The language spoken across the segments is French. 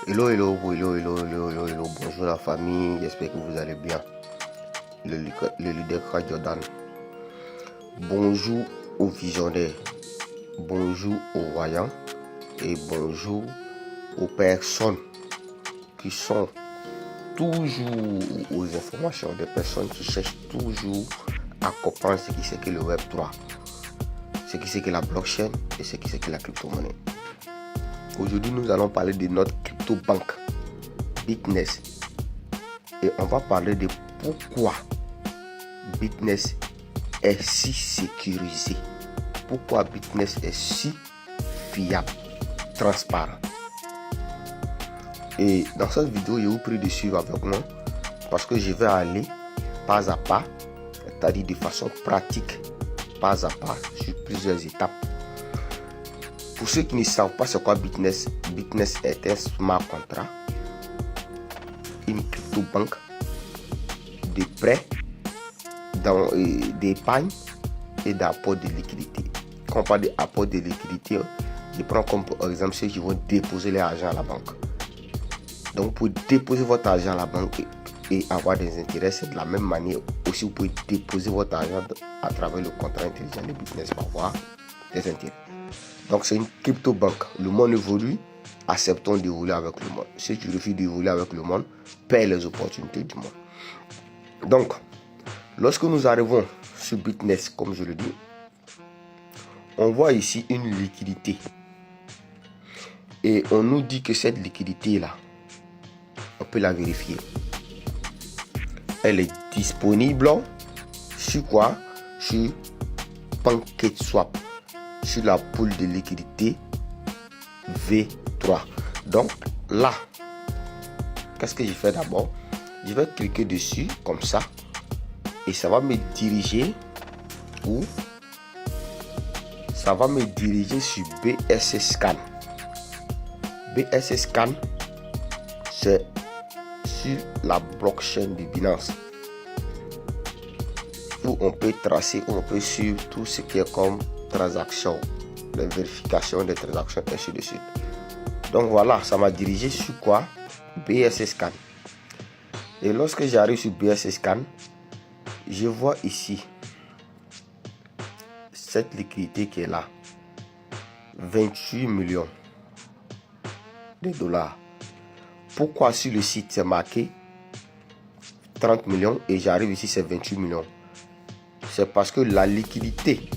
Hello, bonjour la famille, j'espère que vous allez bien. Le leader Jordan. Bonjour aux visionnaires, bonjour aux voyants et bonjour aux personnes qui sont toujours aux informations, des personnes qui cherchent toujours à comprendre ce qui c'est que le Web 3, ce qui c'est que la blockchain et ce qui c'est que la crypto-monnaie. Aujourd'hui, nous allons parler de notre crypto-banque Bitness et on va parler de pourquoi Bitness est si sécurisé, pourquoi Bitness est si fiable, transparent. Et dans cette vidéo, je vous prie de suivre avec moi parce que je vais aller pas à pas, c'est-à-dire de façon pratique, pas à pas, sur plusieurs étapes. Pour ceux qui ne savent pas c'est quoi Bitness, Bitness est un smart contract, une crypto-banque de prêts, d'épargne et d'apport de liquidité. Quand on parle d'apport de liquidité, je prends comme par exemple ceux qui vont déposer leur argent à la banque. Donc pour déposer votre argent à la banque et avoir des intérêts, c'est de la même manière aussi vous pouvez déposer votre argent à travers le contrat intelligent de Bitness pour avoir des intérêts. Donc c'est une crypto-banque. Le monde évolue, acceptons d'évoluer avec le monde. Si tu refuses d'évoluer avec le monde, perds les opportunités du monde. Donc, lorsque nous arrivons sur Bitness, comme je le dis, on voit ici une liquidité. Et on nous dit que cette liquidité-là, on peut la vérifier. Elle est disponible sur quoi? Sur PancakeSwap, sur la pool de liquidité V3. Donc là, qu'est-ce que je fais d'abord? Je vais cliquer dessus comme ça et ça va me diriger où? Ça va me diriger sur BSC Scan. BSC Scan, c'est sur la blockchain de Binance où on peut tracer, où on peut suivre tout ce qui est comme transaction, la vérification des transactions, ainsi de suite. Donc voilà, ça m'a dirigé sur quoi? BSC Scan. Et lorsque j'arrive sur BSC Scan, je vois ici cette liquidité qui est là, 28 millions de dollars. Pourquoi sur le site c'est marqué 30 millions et j'arrive ici c'est 28 millions? C'est parce que la liquidité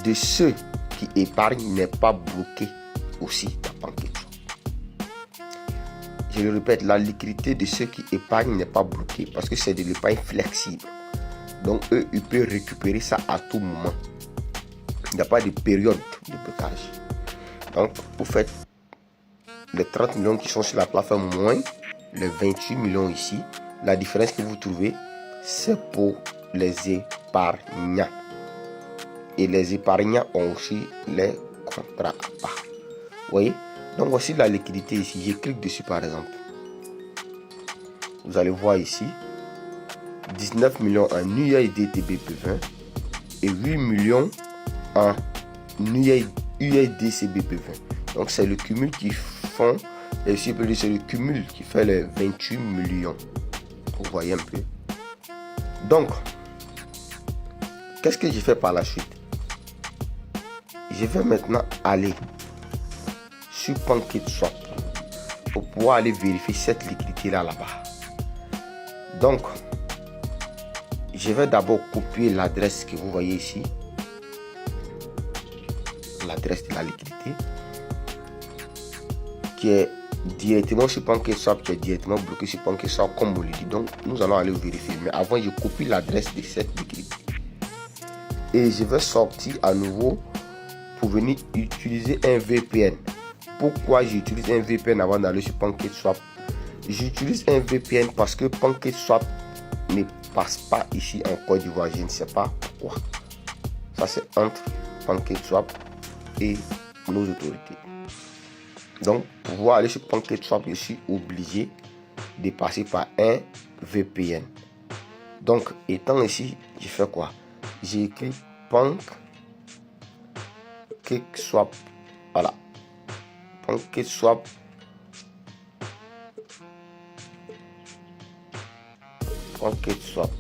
de ceux qui épargnent n'est pas bloquée aussi dans PancakeSwap. Je le répète, la liquidité de ceux qui épargnent n'est pas bloquée parce que c'est de l'épargne flexible. Donc eux, ils peuvent récupérer ça à tout moment. Il n'y a pas de période de blocage. Donc vous faites les 30 millions qui sont sur la plateforme moins les 28 millions ici. La différence que vous trouvez, c'est pour les épargnants. Et les épargnants ont aussi les contrats à part. Vous voyez? Donc voici la liquidité ici. Je clique dessus par exemple. Vous allez voir ici 19 millions en USD TBP20 et 8 millions en USD CBP20. Donc c'est le cumul qui font, et si c'est le cumul qui fait les 28 millions. Vous voyez un peu. Donc, qu'est-ce que j'ai fait par la suite? Je vais maintenant aller sur PancakeSwap pour pouvoir aller vérifier cette liquidité là-bas. Donc, je vais d'abord copier l'adresse que vous voyez ici, l'adresse de la liquidité, qui est directement sur PancakeSwap, qui est directement bloqué sur PancakeSwap comme on le dit. Donc, nous allons aller vérifier. Mais avant, je copie l'adresse de cette liquidité. Et je vais sortir à nouveau pour venir utiliser un VPN. Pourquoi j'utilise un VPN avant d'aller sur PancakeSwap? J'utilise un VPN parce que PancakeSwap ne passe pas ici en Côte d'Ivoire. Je ne sais pas pourquoi. Ça, c'est entre PancakeSwap et nos autorités. Donc, pour pouvoir aller sur PancakeSwap, je suis obligé de passer par un VPN. Donc, étant ici, je fais quoi? J'ai écrit PancakeSwap Voilà. PancakeSwap. PancakeSwap.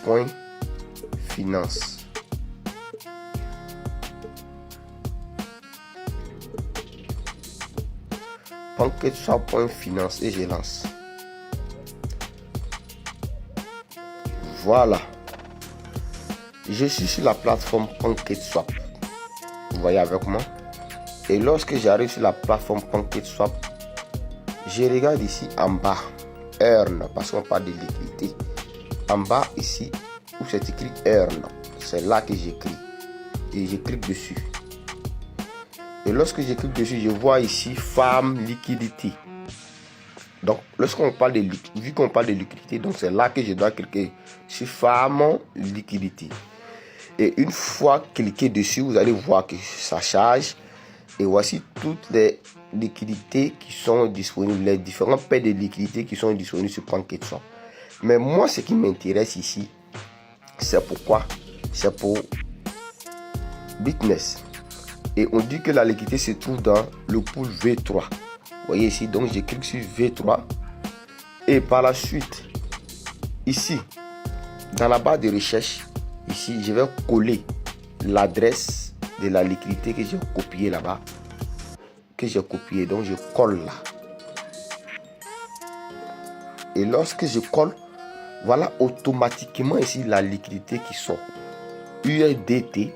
Point finance. PancakeSwap.finance et je lance. Voilà. Je suis sur la plateforme PancakeSwap. Vous voyez avec moi. Et lorsque j'arrive sur la plateforme PancakeSwap, je regarde ici en bas. Earn, parce qu'on parle de liquidité. En bas ici, où c'est écrit Earn, c'est là que j'écris. Et je clique dessus. Et lorsque je clique dessus, je vois ici Farm Liquidity. Donc, lorsqu'on parle de liquidité, vu qu'on parle de liquidité, donc c'est là que je dois cliquer sur Farm Liquidity. Et une fois cliqué dessus, vous allez voir que ça charge. Et voici toutes les liquidités qui sont disponibles, les différents paires de liquidités qui sont disponibles sur PancakeSwap. Mais moi, ce qui m'intéresse ici, c'est pourquoi? C'est pour Bitness. Et on dit que la liquidité se trouve dans le pool V3. Vous voyez ici, donc je clique sur V3. Et par la suite, ici, dans la barre de recherche, ici, je vais coller l'adresse de la liquidité que j'ai copiée là-bas. Donc je colle là. Et lorsque je colle, voilà automatiquement ici la liquidité qui sort. USDT,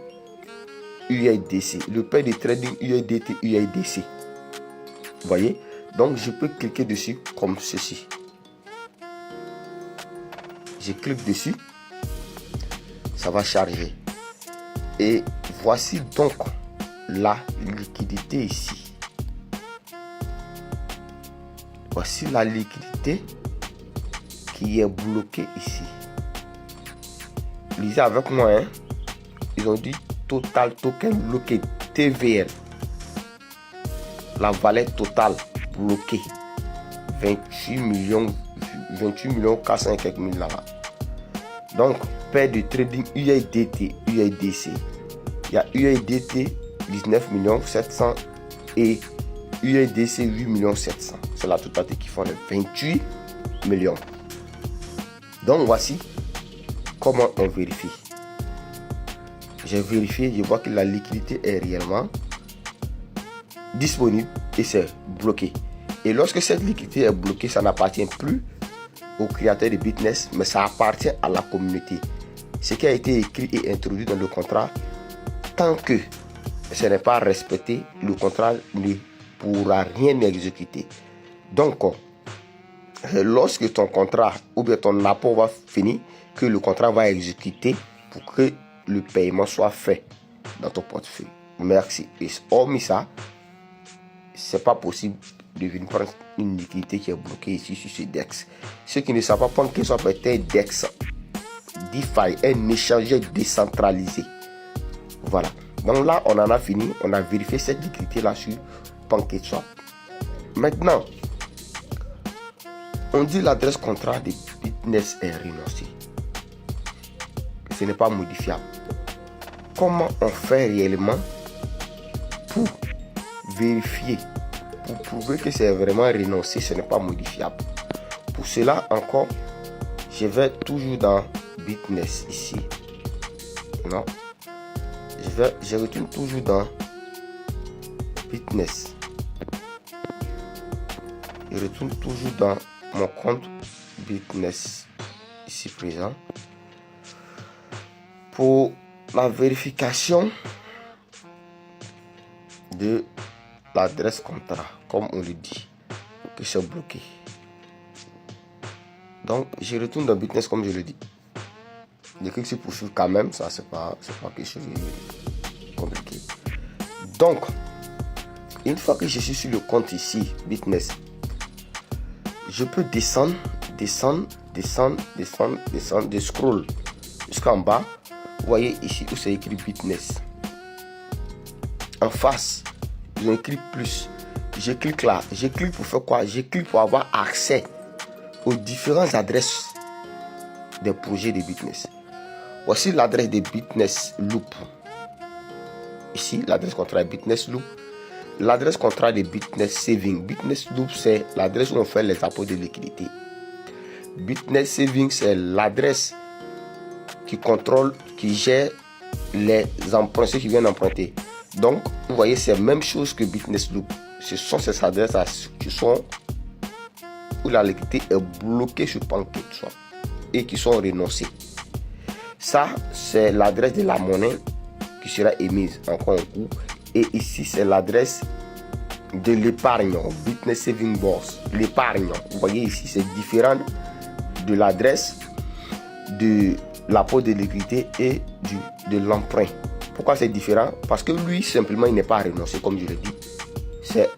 USDC. Le paire de trading USDT, USDC. Vous voyez? Donc je peux cliquer dessus comme ceci. Je clique dessus. Ça va charger. Et voici donc la liquidité ici. Voici la liquidité qui est bloquée ici. Lisez avec moi, hein. Ils ont dit Total Token bloqué, TVL. La valeur totale bloquée 28 millions 400 et quelques mille là-bas. Donc paire de trading USDT, USDC. Il y a USDT 19 700 et USDC 8 700. C'est la totalité qui font les 28 millions. Donc voici comment on vérifie. J'ai vérifié, je vois que la liquidité est réellement disponible et c'est bloqué. Et lorsque cette liquidité est bloquée, ça n'appartient plus au créateur de Bitness, mais ça appartient à la communauté. Ce qui a été écrit et introduit dans le contrat, tant que ce n'est pas respecté, le contrat ne pourra rien exécuter. Donc, lorsque ton contrat ou bien ton apport va finir, que le contrat va exécuter pour que le paiement soit fait dans ton portefeuille. Merci. Et hormis ça, c'est pas possible de venir prendre une liquidité qui est bloquée ici sur ce DEX. Ceux qui ne savent pas prendre que soit peut-être DEX, DeFi, un échangeur décentralisé. Voilà. Donc là, on en a fini. On a vérifié cette liquidité là sur PancakeSwap. Maintenant, on dit l'adresse contrat de Bitness est renoncée. Ce n'est pas modifiable. Comment on fait réellement pour vérifier, pour prouver que c'est vraiment renoncé, ce n'est pas modifiable? Pour cela encore, je vais toujours dans Bitness ici. Non. Je retourne toujours dans Bitness. Je retourne toujours dans mon compte Bitness ici présent. Pour la vérification de l'adresse contrat, comme on le dit, que c'est bloqué. Donc, je retourne dans Bitness comme je le dis. Je clique sur poursuivre quand même, ça c'est pas quelque chose de compliqué. Donc, une fois que je suis sur le compte ici, Bitness, je peux descendre, de scroll jusqu'en bas. Vous voyez ici où c'est écrit Bitness. En face, ils ont écrit plus. Je clique là. Je clique pour faire quoi? Je clique pour avoir accès aux différentes adresses des projets de Bitness. Voici l'adresse de Bitness Loop. ici, l'adresse contrat Bitness Loop. L'adresse contrat de Bitness Saving. Bitness Loop, c'est l'adresse où on fait les apports de liquidité. Bitness Saving, c'est l'adresse qui contrôle, qui gère les emprunts, ceux qui viennent emprunter. Donc, vous voyez, c'est la même chose que Bitness Loop. Ce sont ces adresses qui sont où la liquidité est bloquée sur PancakeSwap et qui sont renoncées. Ça, c'est l'adresse de la monnaie qui sera émise encore en cours. Et ici, c'est l'adresse de l'épargne, Bitness Saving Box. L'épargne, vous voyez ici, c'est différent de l'adresse de l'apport de liquidité et de l'emprunt. Pourquoi c'est différent? Parce que lui, simplement, il n'est pas renoncé, comme je l'ai dit. C'est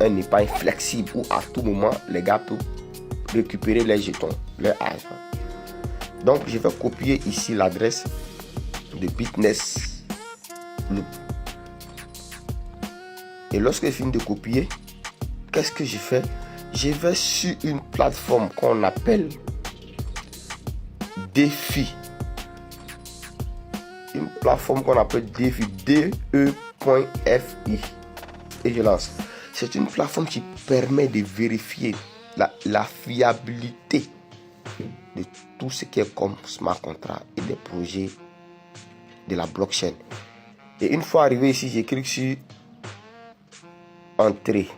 un épargne flexible où à tout moment, les gars peuvent récupérer les jetons, leur argent. Donc, je vais copier ici l'adresse de Bitness Loop. Et lorsque je finis de copier, qu'est-ce que je fais? Je vais sur une plateforme qu'on appelle Défi. Une plateforme qu'on appelle Défi, DE.fi. Et je lance. C'est une plateforme qui permet de vérifier la fiabilité de tout ce qui est comme smart contract et des projets de la blockchain. Et une fois arrivé ici, je clique sur Entrée.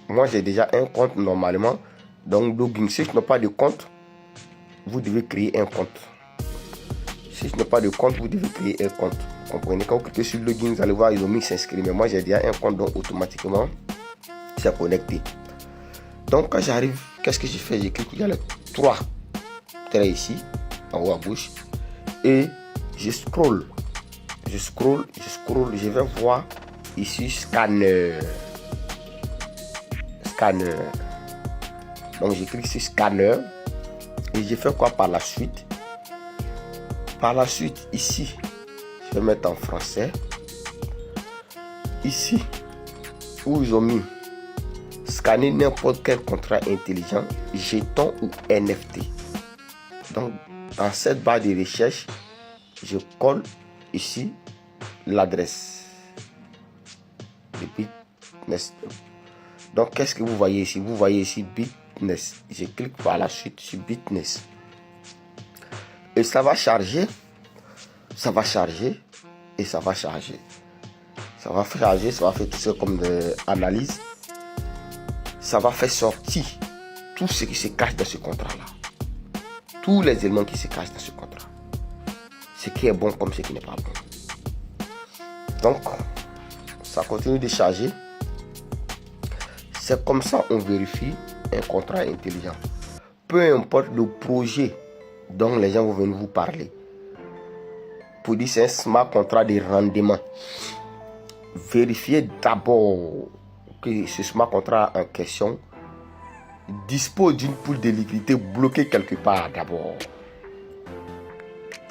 Moi, j'ai déjà un compte normalement. Donc, login. Si je n'ai pas de compte, vous devez créer un compte. Si je n'ai pas de compte, vous devez créer un compte. Vous comprenez? Quand vous cliquez sur login, vous allez voir, ils ont mis s'inscrire. Mais moi, j'ai déjà un compte, donc automatiquement, c'est connecté. Donc, quand j'arrive, qu'est-ce que je fais? Je clique, il y a les 3 traits ici, en haut à gauche. Et je scroll. Je vais voir ici scanner. Donc je clique sur scanner et je fais quoi par la suite? Par la suite, ici, je vais mettre en français. Ici, où ils ont mis scanner n'importe quel contrat intelligent, jeton ou NFT. Donc, dans cette barre de recherche, je colle ici l'adresse de Bitness. Donc, qu'est-ce que vous voyez ici? Vous voyez ici Bitness. Je clique par la suite sur Bitness. Et ça va charger. Ça va charger. Et ça va charger. Ça va charger. Ça va faire tout ça comme de analyse. Ça va faire sortir tout ce qui se cache dans ce contrat-là. Tous les éléments qui se cachent dans ce contrat. Ce qui est bon comme ce qui n'est pas bon. Donc, ça continue de charger. C'est comme ça on vérifie un contrat intelligent. Peu importe le projet dont les gens vont venir vous parler. Pour dire c'est un smart contrat de rendement. Vérifiez d'abord que ce smart contrat en question dispose d'une pool de liquidité bloquée quelque part d'abord.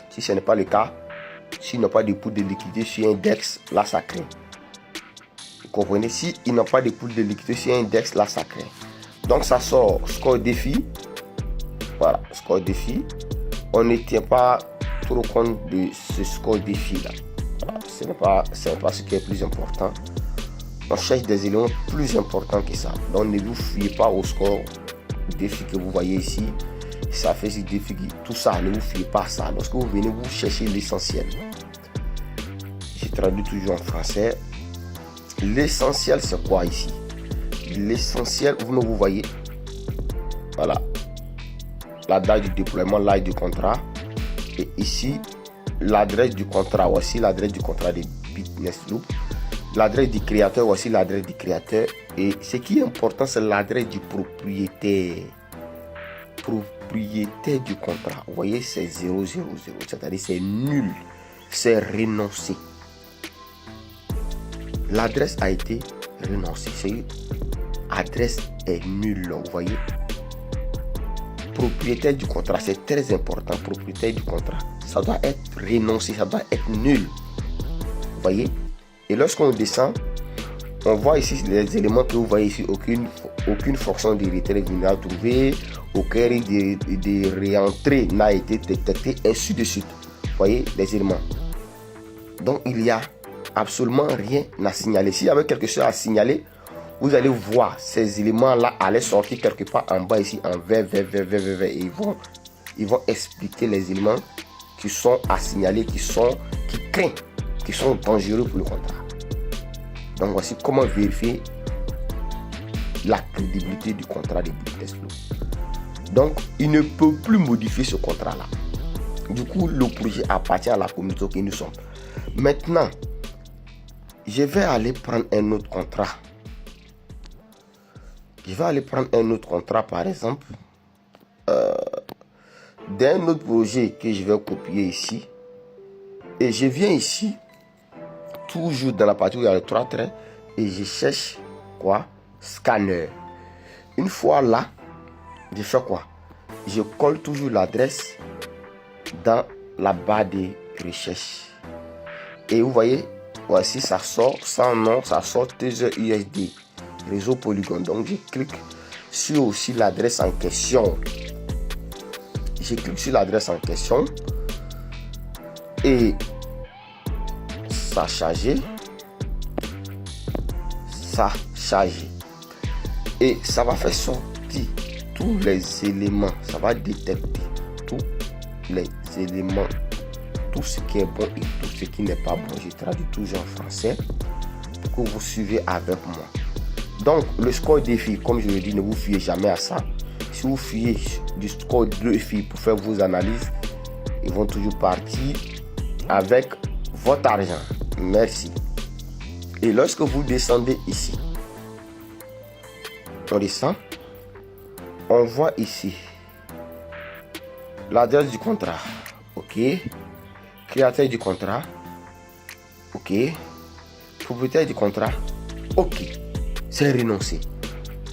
Si ce n'est pas le cas, s'il n'a pas de pool de liquidité sur un DEX, là ça craint. Vous comprenez? Si il n'a pas de pool de liquidité sur un index, là ça crée. Donc ça sort score défi. Voilà, score défi. On ne tient pas trop compte de ce score défi là. Voilà, ce n'est pas ce qui est plus important. On cherche des éléments plus importants que ça. Donc ne vous fiez pas au score défi que vous voyez ici. Ça fait ce défi, tout ça, ne vous fiez pas à ça. Lorsque vous venez, vous cherchez l'essentiel. Je traduis toujours en français. L'essentiel, c'est quoi ici? L'essentiel, vous voyez, voilà, la date du déploiement, l'âge du contrat. Et ici, l'adresse du contrat, voici l'adresse du contrat de Bitness Loop. L'adresse du créateur, voici l'adresse du créateur. Et ce qui est important, c'est l'adresse du propriétaire. Propriétaire du contrat. Vous voyez, c'est 000, c'est-à-dire c'est nul, c'est renoncé. L'adresse a été renoncée. L'adresse est nulle. Vous voyez. Propriétaire du contrat, c'est très important. Propriétaire du contrat, ça doit être renoncé, ça doit être nul. Vous voyez. Et lorsqu'on descend, on voit ici les éléments que vous voyez ici. Aucune fonction de retrait n'a trouvé. Aucun risque de réentrée n'a été détecté. Ainsi de suite. Vous voyez les éléments. Donc il y a absolument rien à signaler. S'il y avait quelque chose à signaler, vous allez voir ces éléments-là aller sortir quelque part en bas ici en vert. Et ils vont expliquer les éléments qui sont à signaler, qui craignent, qui sont dangereux pour le contrat. Donc voici comment vérifier la crédibilité du contrat de Business Loop. Donc il ne peut plus modifier ce contrat-là. Du coup, le projet appartient à la communauté que nous sommes. Maintenant, je vais aller prendre un autre contrat. Par exemple, d'un autre projet que je vais copier ici. Et je viens ici, toujours dans la partie où il y a les 3 traits, et je cherche quoi? Scanner. Une fois là, je fais quoi? Je colle toujours l'adresse dans la barre de recherche. Et vous voyez, voici, ça sort sans nom, ça sort Tether USD, réseau Polygon. Donc je clique sur aussi l'adresse en question. Et ça charge. Et ça va faire sortir tous les éléments. Ça va détecter tous les éléments, tout ce qui est bon et tout ce qui n'est pas bon. Je traduis toujours en français pour que vous suivez avec moi. Donc le score défi, comme je le dis, ne vous fiez jamais à ça. Si vous fiez du score défi pour faire vos analyses, ils vont toujours partir avec votre argent. Merci. Et lorsque vous descendez ici, on descend, on voit ici l'adresse du contrat. Ok. Créateur du contrat. Ok. Propriétaire du contrat. Ok. C'est renoncé.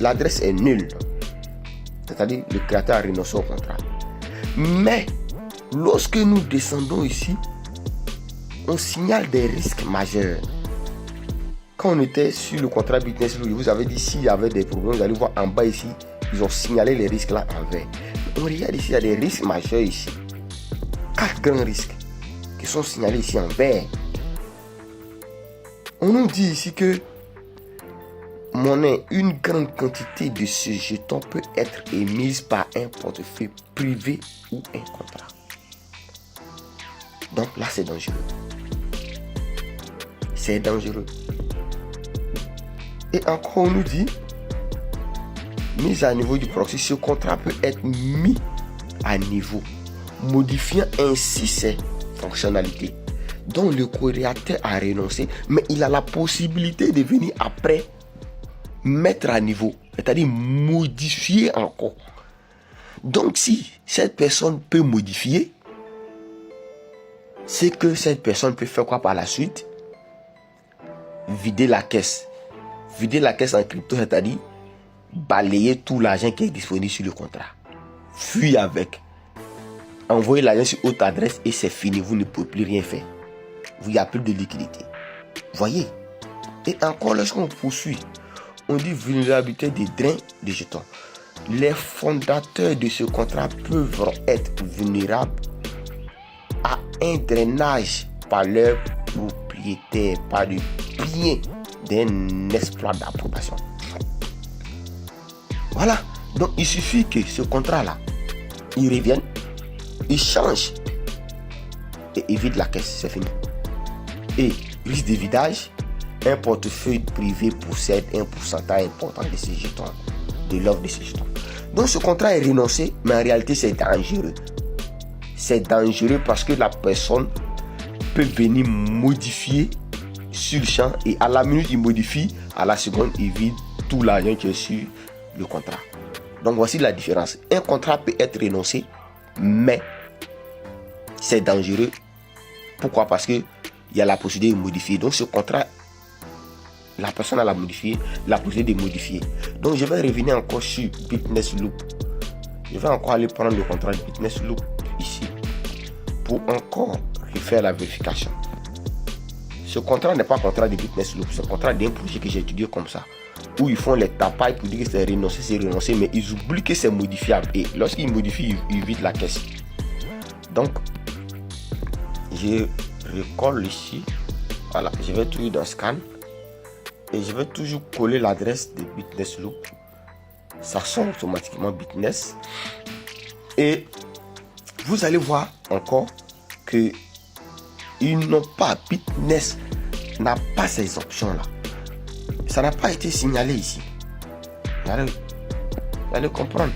L'adresse est nulle. C'est-à-dire le créateur a renoncé au contrat. Mais lorsque nous descendons ici, on signale des risques majeurs. Quand on était sur le contrat Business Loop, je vous avais dit s'il y avait des problèmes, vous allez voir en bas ici, ils ont signalé les risques là en vert. On regarde ici, il y a des risques majeurs ici. 4 grands risques qui sont signalés ici en vert. On nous dit ici que une grande quantité de ce jeton peut être émise par un portefeuille privé ou un contrat. Donc là, c'est dangereux. C'est dangereux. Et encore, on nous dit, mise à niveau du proxy, ce contrat peut être mis à niveau, modifiant ainsi ses fonctionnalités. Donc le créateur a renoncé, mais il a la possibilité de venir après mettre à niveau, c'est-à-dire modifier encore. Donc si cette personne peut modifier, c'est que cette personne peut faire quoi par la suite? Vider la caisse. Vider la caisse en crypto, c'est-à-dire balayer tout l'argent qui est disponible sur le contrat. Fuir avec. Envoyer l'argent sur votre adresse et c'est fini. Vous ne pouvez plus rien faire. Il n'y a plus de liquidité. Voyez. Et encore lorsqu'on poursuit, on dit vulnérabilité des drains de jetons. Les fondateurs de ce contrat peuvent être vulnérables à un drainage par leur propriétaire, par le biais d'un exploit d'approbation. Voilà. Donc il suffit que ce contrat-là, il revienne, il change et il vide la caisse, c'est fini. Et risque de vidage, un portefeuille privé possède un pourcentage important de ces jetons, de l'offre de ces jetons. Donc ce contrat est renoncé, mais en réalité c'est dangereux. C'est dangereux parce que la personne peut venir modifier sur le champ et à la minute il modifie, à la seconde il vide tout l'argent qui est sur le contrat. Donc voici la différence. Un contrat peut être renoncé, mais c'est dangereux. Pourquoi? Parce que il y a la possibilité de modifier. Donc ce contrat, la personne a la possibilité de modifier. Donc je vais revenir encore sur Business Loop. Je vais encore aller prendre le contrat de Business Loop ici pour encore refaire la vérification. Ce contrat n'est pas un contrat de Business Loop, c'est un contrat d'un projet que j'ai étudié comme ça, où ils font les tapailles pour dire que c'est renoncé, mais ils oublient que c'est modifiable. Et lorsqu'ils modifient, ils vident la caisse. Donc, je recolle ici. Voilà, je vais toujours dans Scan. Et je vais toujours coller l'adresse de Bitness Loop. Ça sort automatiquement Bitness. Et vous allez voir encore que ils n'ont pas, Bitness n'a pas ces options-là. Ça n'a pas été signalé ici. Vous allez comprendre.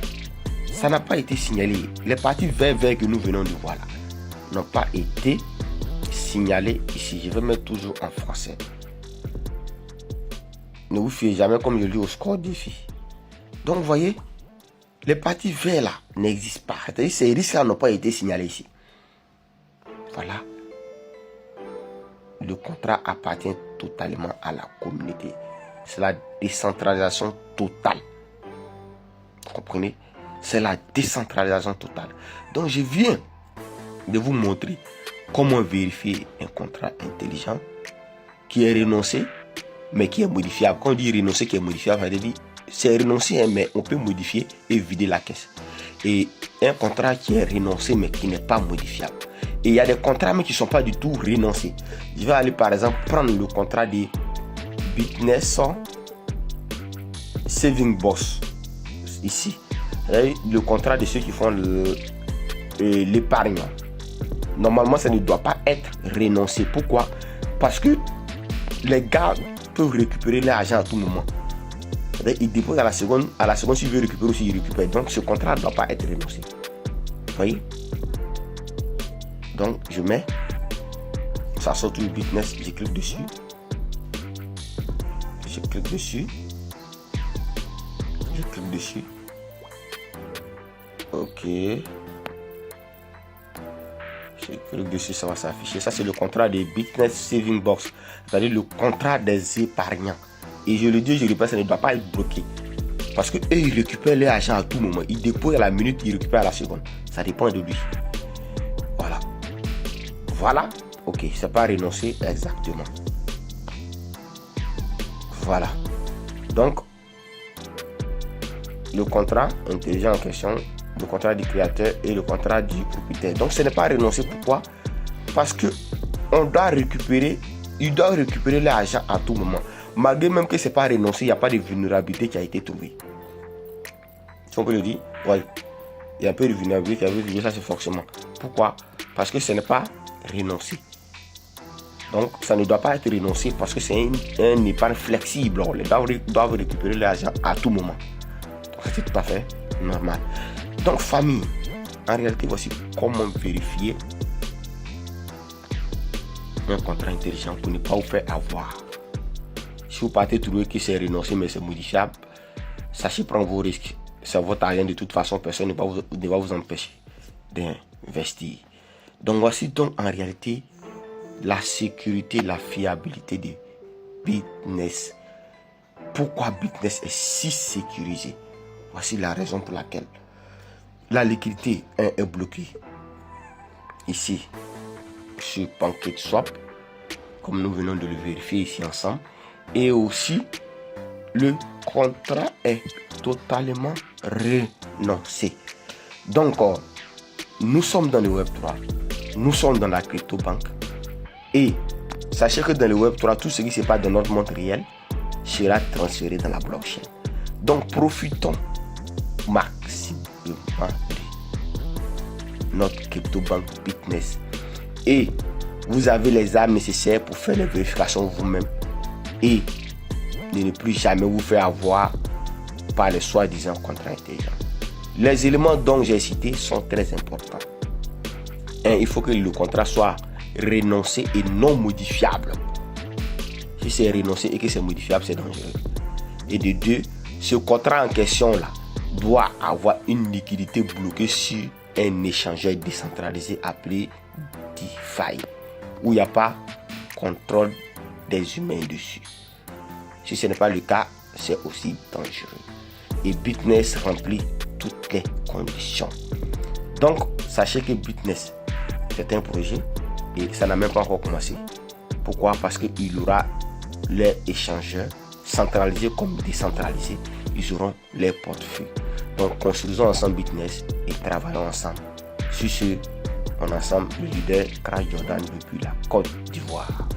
Ça n'a pas été signalé. Les parties vert que nous venons de voir là n'ont pas été signalées ici. Je vais mettre toujours en français. Ne vous fiez jamais, comme je lis, au score défi. Donc, vous voyez, les parties verts là n'existent pas. C'est-à-dire ces risques-là n'ont pas été signalés ici. Voilà. Le contrat appartient totalement à la communauté. C'est la décentralisation totale. Vous comprenez? C'est la décentralisation totale. Donc, je viens de vous montrer comment vérifier un contrat intelligent qui est renoncé, mais qui est modifiable. Quand on dit renoncer qui est modifiable, ça veut dire c'est renoncer, mais on peut modifier et vider la caisse. Et un contrat qui est renoncé, mais qui n'est pas modifiable. Et il y a des contrats, mais qui ne sont pas du tout renoncés. Je vais aller, par exemple, prendre le contrat de Bitness Saving Box. Ici. Le contrat de ceux qui font l'épargne. Normalement, ça ne doit pas être renoncé. Pourquoi? Parce que les gars peuvent récupérer l'argent à tout moment. Ils déposent à la seconde, s'ils veulent récupérer aussi, ils récupèrent. Donc, ce contrat ne doit pas être renoncé. Vous voyez? Donc, je mets, ça sort tout le Bitness, je clique dessus. Je clique dessus. Je clique dessus. Ok. Je clique dessus, ça va s'afficher. Ça, c'est le contrat de Bitness Saving Box. C'est-à-dire le contrat des épargnants. Et je le dis, je le répète, ça ne doit pas être bloqué. Parce que eux, ils récupèrent l'argent à tout moment. Ils déposent à la minute, ils récupèrent à la seconde. Ça dépend de lui. Voilà. Voilà. Ok, c'est pas renoncer exactement. Voilà. Donc, le contrat intelligent en question, le contrat du créateur et le contrat du propriétaire. Donc, ce n'est pas renoncer. Pourquoi? Parce que on doit récupérer, il doit récupérer l'argent à tout moment. Malgré même que ce n'est pas renoncé, il n'y a pas de vulnérabilité qui a été trouvée. Si on peut le dire, ouais, il y a un peu de vulnérabilité qui a été trouvée, ça c'est forcément. Pourquoi? Parce que ce n'est pas renoncé. Donc, ça ne doit pas être renoncé parce que c'est un épargne flexible. Les gens doivent récupérer l'argent à tout moment. Donc, c'est tout à fait normal. Donc, famille, en réalité, voici comment vérifier un contrat intelligent pour ne pas vous faire avoir. Si vous partez trouver que c'est renoncé mais c'est modifiable, sachez prendre vos risques. C'est votre argent de toute façon, personne ne va vous empêcher d'investir. Donc voici donc en réalité la sécurité, la fiabilité de Bitness. Pourquoi Bitness est si sécurisé? Voici la raison pour laquelle la liquidité est bloquée ici sur PancakeSwap, comme nous venons de le vérifier ici ensemble. Et aussi, le contrat est totalement renoncé. Donc, nous sommes dans le Web3. Nous sommes dans la crypto-banque. Et sachez que dans le Web3, tout ce qui se passe dans notre monde réel sera transféré dans la blockchain. Donc, profitons maximum de notre crypto-banque Bitness. Et vous avez les armes nécessaires pour faire les vérifications vous-même. Et ne plus jamais vous faire avoir par les soi-disant contrats intelligents. Les éléments dont j'ai cités sont très importants. 1. Il faut que le contrat soit renoncé et non modifiable. Si c'est renoncé et que c'est modifiable, c'est dangereux. Et de 2, ce contrat en question-là doit avoir une liquidité bloquée sur un échangeur décentralisé appelé DeFi, où il n'y a pas contrôle des humains dessus. Si ce n'est pas le cas, c'est aussi dangereux. Et Bitness remplit toutes les conditions. Donc, sachez que Bitness, c'est un projet et ça n'a même pas encore commencé. Pourquoi? Parce qu'il y aura les échangeurs centralisés comme décentralisés. Ils auront les portefeuilles. Donc, construisons ensemble Bitness et travaillons ensemble. Sur ce, on est ensemble le leader Crash Jordan depuis la Côte d'Ivoire.